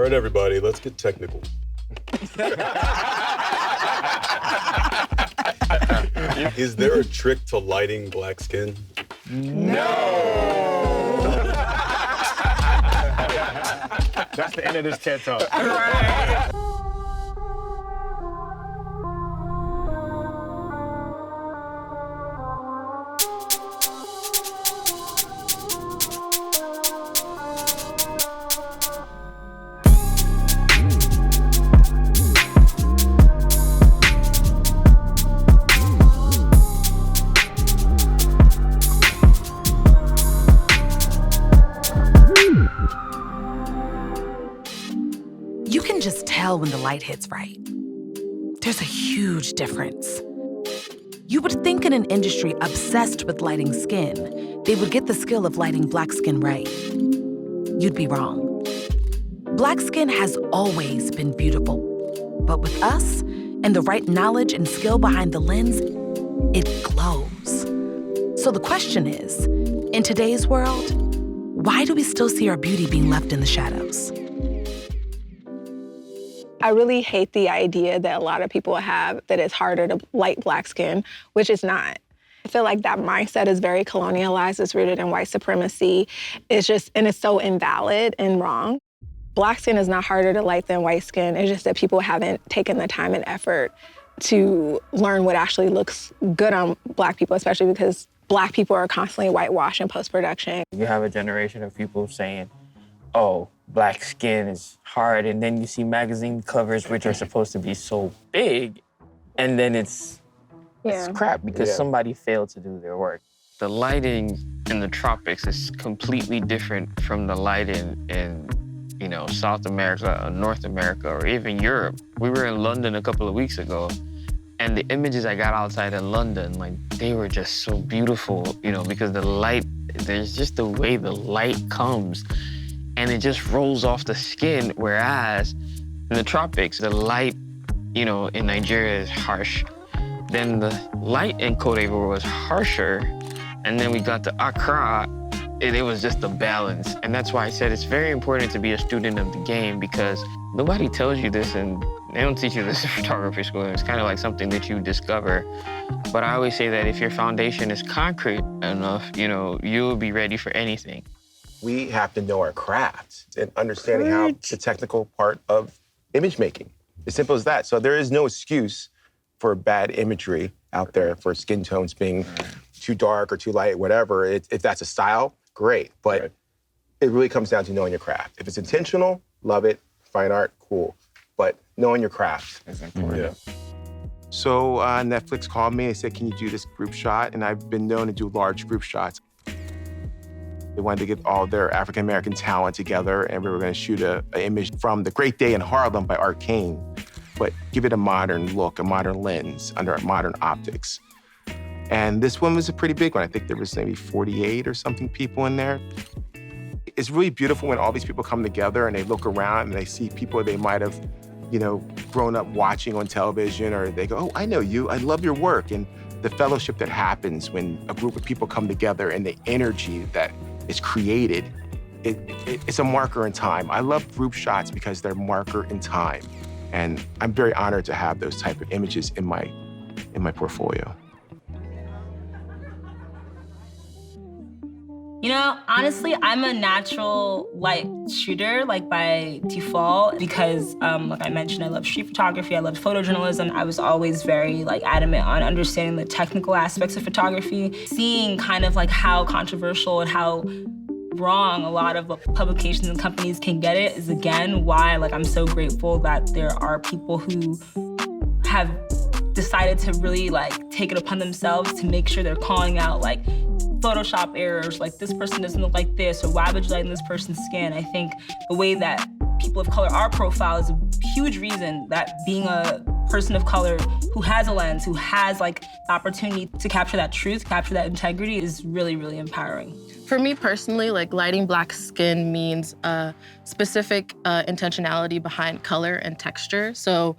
right, everybody, let's get technical. Is there a trick to lighting black skin? No! That's the end of this TED Talk. All right. You can just tell when the light hits right. There's a huge difference. You would think in an industry obsessed with lighting skin, they would get the skill of lighting black skin right. You'd be wrong. Black skin has always been beautiful, but with us and the right knowledge and skill behind the lens, it glows. So the question is, in today's world, why do we still see our beauty being left in the shadows? I really hate the idea that a lot of people have that it's harder to light black skin, which is not. I feel like that mindset is very colonialized. It's rooted in white supremacy. And it's so invalid and wrong. Black skin is not harder to light than white skin. It's just that people haven't taken the time and effort to learn what actually looks good on Black people, especially because Black people are constantly whitewashed in post-production. You have a generation of people saying, oh, black skin is hard, and then you see magazine covers which are supposed to be so big, and then it's crap because somebody failed to do their work. The lighting in the tropics is completely different from the lighting in South America, North America, or even Europe. We were in London a couple of weeks ago, and the images I got outside in London, they were just so beautiful, because the light, there's just the way the light comes, and it just rolls off the skin, whereas in the tropics, the light, in Nigeria is harsh. Then the light in Cote d'Ivoire was harsher, and then we got to Accra, and it was just a balance. And that's why I said it's very important to be a student of the game, because nobody tells you this, and they don't teach you this in photography school. It's kind of like something that you discover. But I always say that if your foundation is concrete enough, you'll be ready for anything. We have to know our craft and understanding how the technical part of image making. As simple as that. So there is no excuse for bad imagery out there for skin tones being too dark or too light, whatever. If that's a style, great. But it really comes down to knowing your craft. If it's intentional, love it. Fine art, cool. But knowing your craft is important. Yeah. So Netflix called me and said, can you do this group shot? And I've been known to do large group shots. They wanted to get all their African-American talent together, and we were going to shoot an image from The Great Day in Harlem by Art Kane, but give it a modern look, a modern lens, under modern optics. And this one was a pretty big one. I think there was maybe 48 or something people in there. It's really beautiful when all these people come together and they look around and they see people they might have, grown up watching on television, or they go, oh, I know you, I love your work. And the fellowship that happens when a group of people come together and the energy that is created, it's a marker in time. I love group shots because they're marker in time. And I'm very honored to have those type of images in my portfolio. Honestly, I'm a natural light shooter, by default, because, like I mentioned, I love street photography, I love photojournalism. I was always very, adamant on understanding the technical aspects of photography, seeing kind of, how controversial and how wrong a lot of publications and companies can get it is, again, why, I'm so grateful that there are people who have decided to really, take it upon themselves to make sure they're calling out, Photoshop errors, this person doesn't look like this, or why would you lighten this person's skin? I think the way that people of color are profiled is a huge reason that being a person of color who has a lens, who has like the opportunity to capture that truth, capture that integrity is really, really empowering. For me personally, like lighting black skin means specific intentionality behind color and texture. So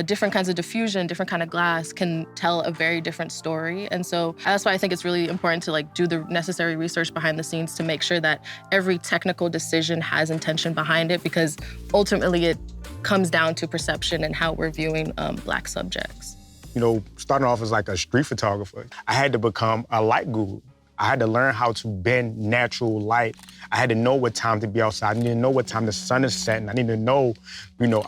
different kinds of diffusion, different kind of glass can tell a very different story. And so that's why I think it's really important to like do the necessary research behind the scenes to make sure that every technical decision has intention behind it, because ultimately it comes down to perception and how we're viewing black subjects. You know, starting off as like a street photographer, I had to become a light guru. I had to learn how to bend natural light. I had to know what time to be outside. I needed to know what time the sun is setting. I needed to know, you know,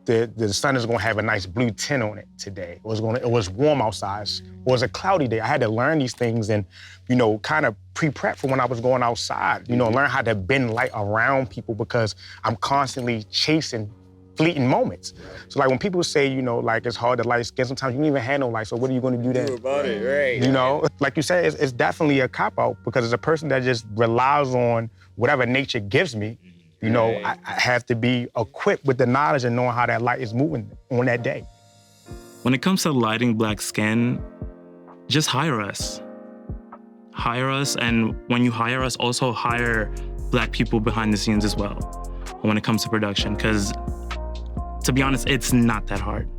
the sun is gonna have a nice blue tint on it today. It was warm outside. It was a cloudy day. I had to learn these things and, you know, kind of pre-prep for when I was going outside. You know, learn how to bend light around people because I'm constantly chasing fleeting moments. So like when people say, you know, like it's hard to light skin, sometimes you don't even have no light, so what are you gonna do then? Do about it, right? You know, like you said, it's definitely a cop-out because as a person that just relies on whatever nature gives me, you know, I have to be equipped with the knowledge and knowing how that light is moving on that day. When it comes to lighting black skin, just hire us. Hire us, and when you hire us, also hire black people behind the scenes as well when it comes to production, because to be honest, it's not that hard.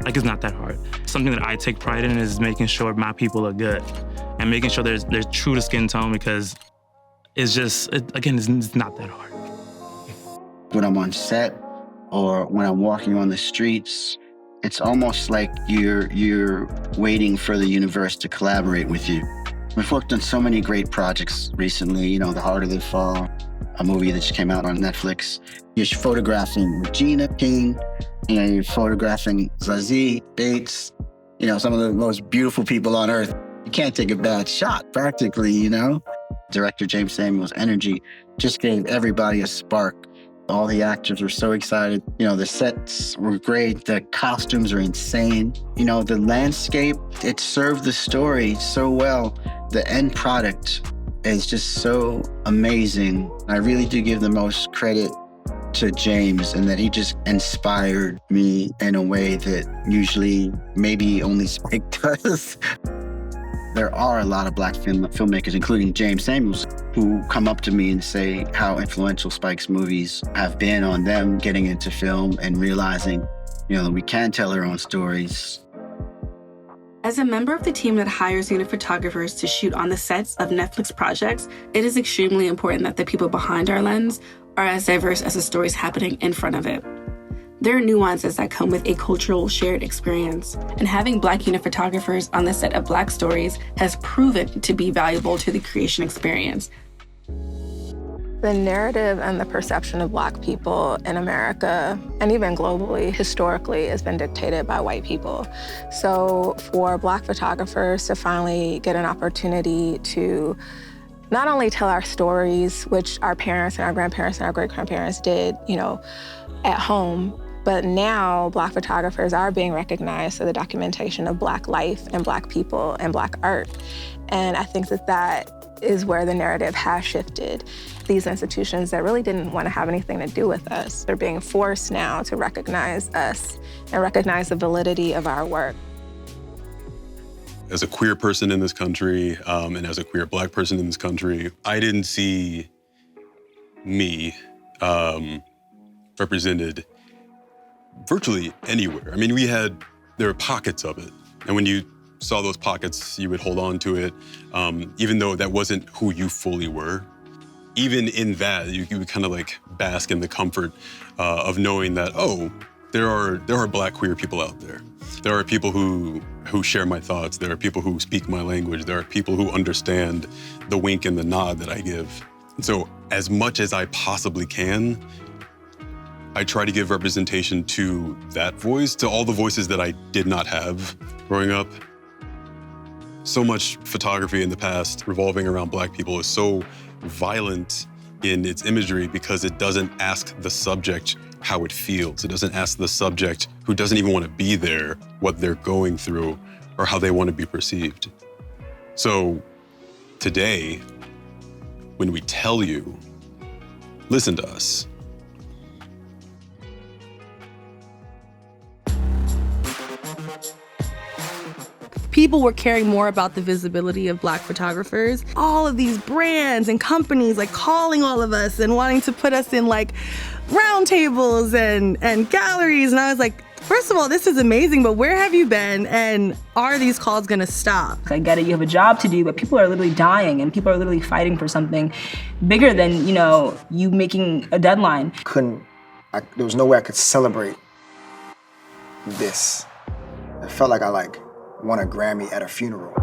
Like, it's not that hard. Something that I take pride in is making sure my people are good and making sure they're true to skin tone, because it's just, it's not that hard. When I'm on set or when I'm walking on the streets, it's almost like you're waiting for the universe to collaborate with you. We've worked on so many great projects recently, you know, The Harder They Fall, a movie that just came out on Netflix. You're photographing Regina King, you know, you're photographing Zazie Bates, you know, some of the most beautiful people on earth. You can't take a bad shot, practically, you know? Director James Samuel's energy just gave everybody a spark. All the actors were so excited. You know, the sets were great. The costumes are insane. You know, the landscape, it served the story so well. The end product is just so amazing. I really do give the most credit to James and that he just inspired me in a way that usually maybe only Spike does. There are a lot of black filmmakers, including James Samuels, who come up to me and say how influential Spike's movies have been on them getting into film and realizing, you know, that we can tell our own stories. As a member of the team that hires unit photographers to shoot on the sets of Netflix projects, it is extremely important that the people behind our lens are as diverse as the stories happening in front of it. There are nuances that come with a cultural shared experience, and having Black unit photographers on the set of Black stories has proven to be valuable to the creation experience. The narrative and the perception of Black people in America, and even globally, historically, has been dictated by white people. So for Black photographers to finally get an opportunity to not only tell our stories, which our parents and our grandparents and our great-grandparents did, you know, at home, but now Black photographers are being recognized for the documentation of Black life and Black people and Black art. And I think that is where the narrative has shifted. These institutions that really didn't want to have anything to do with us, they're being forced now to recognize us and recognize the validity of our work. As a queer person in this country, and as a queer Black person in this country, I didn't see me represented virtually anywhere. I mean, there were pockets of it. And when you saw those pockets, you would hold on to it, even though that wasn't who you fully were. Even in that, you would kind of like bask in the comfort of knowing that, oh, there are Black queer people out there. There are people who share my thoughts. There are people who speak my language. There are people who understand the wink and the nod that I give. And so as much as I possibly can, I try to give representation to that voice, to all the voices that I did not have growing up. So much photography in the past revolving around Black people is so violent in its imagery because it doesn't ask the subject how it feels. It doesn't ask the subject who doesn't even want to be there what they're going through or how they want to be perceived. So today, when we tell you, listen to us. people were caring more about the visibility of Black photographers. All of these brands and companies like calling all of us and wanting to put us in like roundtables and galleries. And I was like, first of all, this is amazing, but where have you been? And are these calls gonna stop? I get it, you have a job to do, but people are literally dying and people are literally fighting for something bigger than, you making a deadline. There was no way I could celebrate this. I felt like I won a Grammy at a funeral.